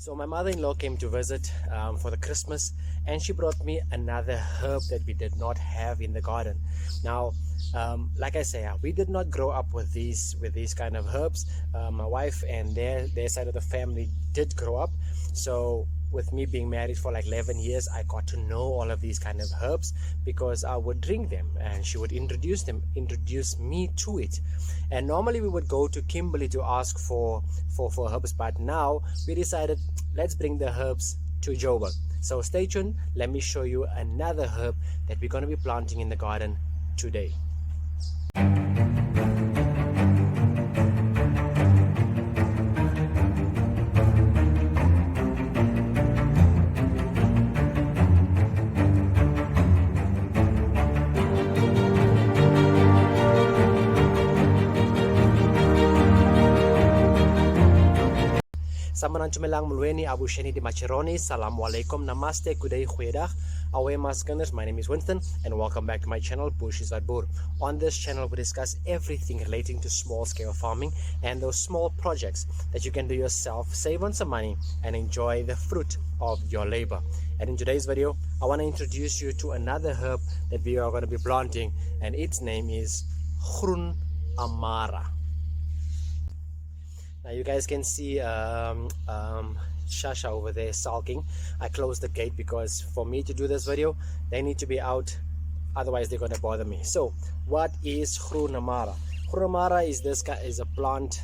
So my mother-in-law came to visit for the Christmas, and she brought me another herb that we did not have in the garden. Now, like I say, we did not grow up with these kind of herbs. My wife and their side of the family did grow up. So with me being married for like 11 years, I got to know all of these kind of herbs because I would drink them and she would introduce me to it. And normally we would go to Kimberley to ask for herbs, but now we decided let's bring the herbs to Joburg. So stay tuned, let me show you another herb that we're going to be planting in the garden today. Samaran tumelang mulweni Abu Shani di Macheroni. Assalamu alaikum, namaste, good day, goeiedag. Away maskinders, my name is Winston and welcome back to my channel Bush is at Boer. On this channel we discuss everything relating to small scale farming and those small projects that you can do yourself, save on some money and enjoy the fruit of your labor. And in today's video I want to introduce you to another herb that we are going to be planting, and its name is Groen Amara. Now you guys can see Shasha over there sulking. I closed the gate because for me to do this video they need to be out, otherwise they're going to bother me. So what is Groen Amara? Groen Amara is a plant.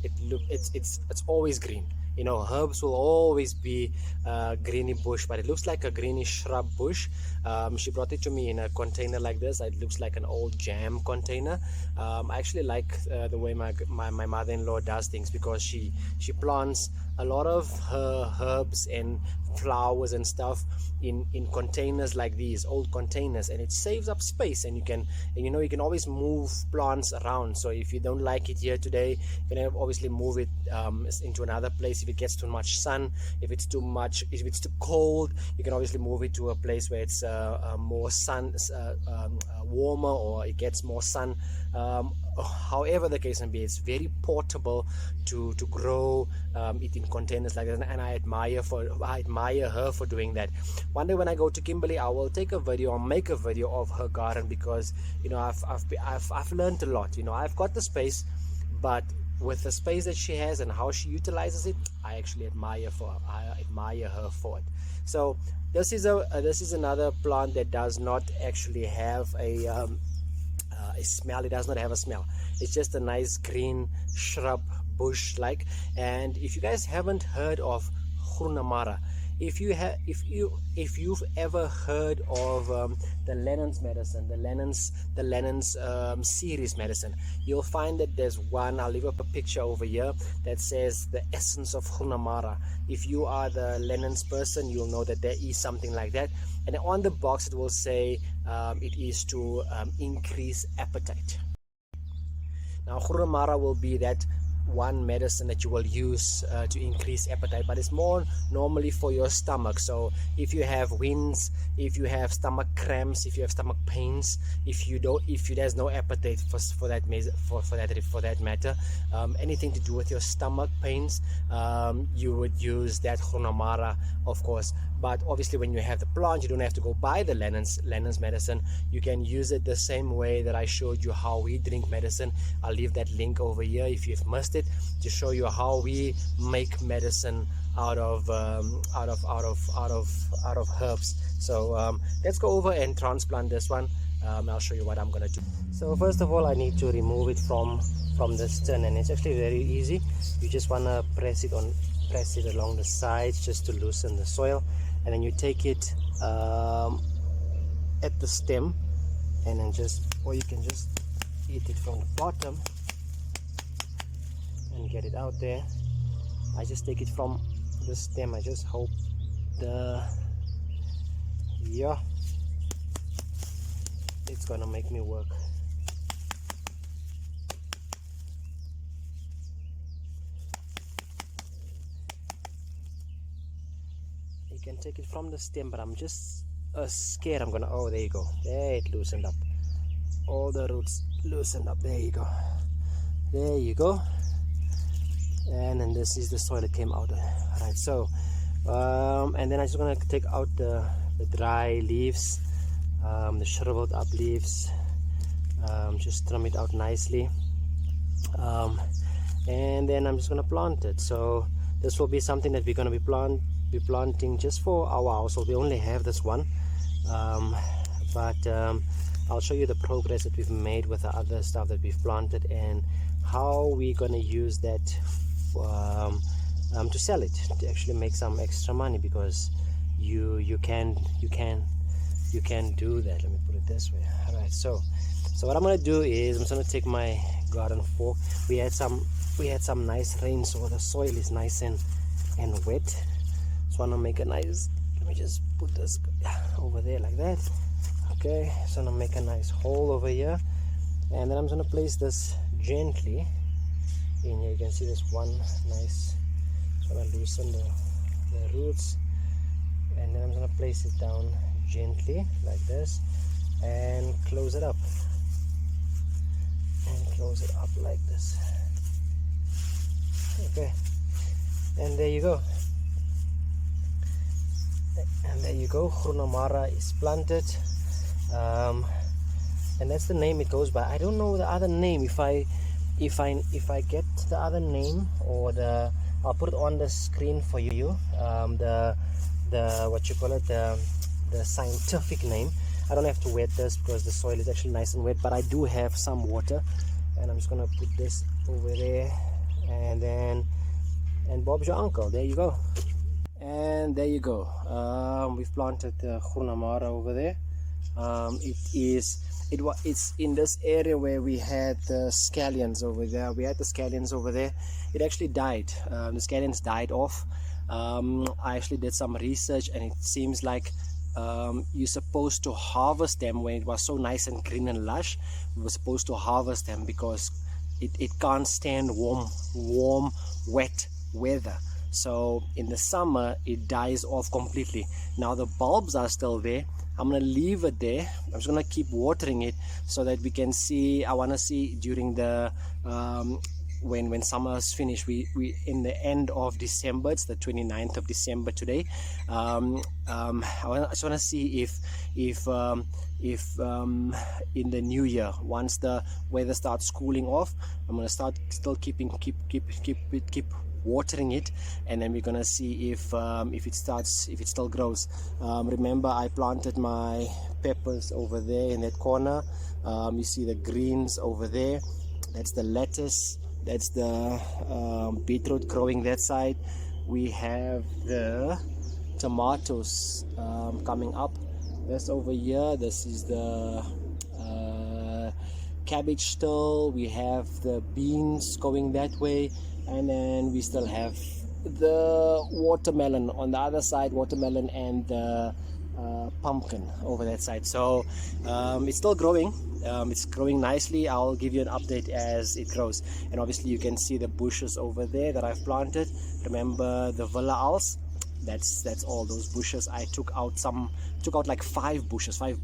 It's always green. You know, herbs will always be greeny bush, but it looks like a greeny shrub bush. She brought it to me in a container like this. It looks like an old jam container. I actually like the way my mother-in-law does things, because she plants a lot of her herbs and flowers and stuff in containers like these, old containers, and it saves up space, and you can always move plants around. So if you don't like it here today, you can obviously move it into another place if it gets too much sun. If it's too cold, you can obviously move it to a place where it's more sun, warmer, or it gets more sun. However the case may be, it's very portable to grow it in containers like that, and I admire her for doing that. One day when I go to Kimberley, I will take a video or make a video of her garden, because I've learned a lot. I've got the space, but with the space that she has and how she utilizes it, I actually admire her for it. So this is another plant that does not actually have a smell. It does not have a smell. It's just a nice green shrub bush like. And if you guys haven't heard of Groen Amara, if you've ever heard of the Lennon's medicine, the Lennon's series medicine, you'll find that there's one. I'll leave up a picture over here that says the essence of Groen Amara. If you are the Lennon's person, you'll know that there is something like that. And on the box it will say it is to increase appetite. Now Groen Amara will be that one medicine that you will use to increase appetite, but it's more normally for your stomach. So if you have winds, if you have stomach cramps, if you have stomach pains, if there's no appetite for that matter, anything to do with your stomach pains, you would use that Groen Amara, of course. But obviously when you have the plant, you don't have to go buy the Lennon's medicine. You can use it the same way that I showed you how we drink medicine. I'll leave that link over here if you've missed it, to show you how we make medicine out of herbs. So let's go over and transplant this one. I'll show you what I'm gonna do. So first of all, I need to remove it from the stem, and it's actually very easy. You just want to press it along the sides just to loosen the soil, and then you take it at the stem, and then or you can just eat it from the bottom and get it out there. I just take it from the stem. I just hope it's gonna make me work. You can take it from the stem, but I'm just scared oh, there you go, there it loosened up, all the roots loosened up. There you go. and then this is the soil that came out. Right, so and then I'm just gonna take out the dry leaves, the shriveled up leaves, just trim it out nicely, and then I'm just gonna plant it. So this will be something that we're gonna be planting just for our household. We only have this one, but I'll show you the progress that we've made with the other stuff that we've planted and how we're gonna use that to sell it, to actually make some extra money, because you can do that. Let me put it this way. All right, so what I'm gonna do is I'm just gonna take my garden fork. We had some nice rain, so the soil is nice and wet. So I'm gonna make a nice, let me just put this over there like that. Okay, so I'm gonna make a nice hole over here, and then I'm just gonna place this gently in here. You can see this one nice. So I'm gonna loosen the roots, and then I'm gonna place it down gently like this and close it up, like this. Okay, and there you go. And there you go, Groen Amara is planted, and that's the name it goes by. I don't know the other name. If I get the other name, or I'll put it on the screen for you. The what you call it, the scientific name. I don't have to wet this because the soil is actually nice and wet, but I do have some water, and I'm just gonna put this over there, and Bob's your uncle. There you go. And there you go. We've planted the Groen Amara over there. It's in this area where we had the scallions over there. It actually died. The scallions died off. I actually did some research, and it seems like you're supposed to harvest them when it was so nice and green and lush. We were supposed to harvest them because it can't stand warm, wet weather. So in the summer it dies off completely. Now the bulbs are still there. I'm gonna leave it there. I'm just gonna keep watering it so that we can see. I want to see during the when summer is finished. We in the end of December. It's the 29th of December today. I just want to see if in the new year, once the weather starts cooling off, I'm gonna start still keep watering it, and then we're gonna see if it still grows. Remember, I planted my peppers over there in that corner. You see the greens over there. That's the lettuce. That's the beetroot growing that side. We have the tomatoes coming up. This over here, this is the cabbage still. We have the beans going that way, and then we still have the watermelon on the other side, watermelon and the pumpkin over that side. So it's still growing. It's growing nicely. I'll give you an update as it grows. And obviously you can see the bushes over there that I've planted. Remember the villa owls? That's all those bushes. I took out like 5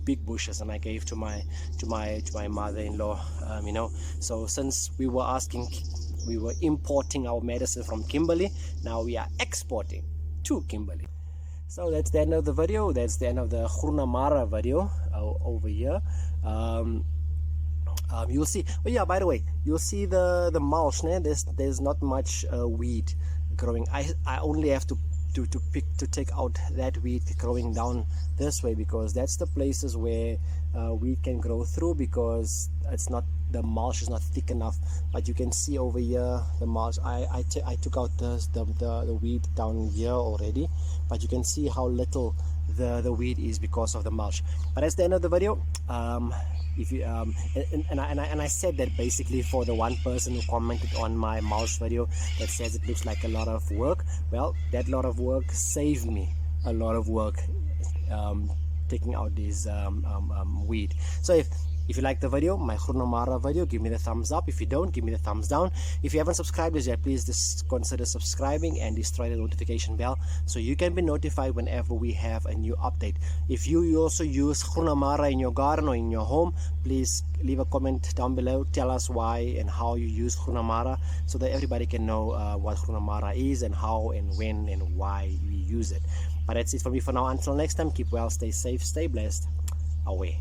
big bushes, and I gave to my mother-in-law. So since we were importing our medicine from Kimberley, now we are exporting to Kimberley. So that's the end of the video. That's the end of the Groen Amara video over here. You'll see. Oh yeah, by the way, you'll see the mulch. There's not much weed growing. I only have to take out that weed growing down this way, because that's the places where weed can grow through, because the mulch is not thick enough. But you can see over here the mulch. I took out the weed down here already, but you can see how little the weed is because of the mulch. But that's the end of the video. If you and I said that basically for the one person who commented on my mulch video that says it looks like a lot of work. Well, that lot of work saved me a lot of work taking out this weed. So If you like the video, my Groen Amara video, give me the thumbs up. If you don't, give me the thumbs down. If you haven't subscribed as yet, please just consider subscribing and destroy the notification bell so you can be notified whenever we have a new update. If you also use Groen Amara in your garden or in your home, please leave a comment down below. Tell us why and how you use Groen Amara so that everybody can know what Groen Amara is and how and when and why we use it. But that's it for me for now. Until next time, keep well, stay safe, stay blessed. Away.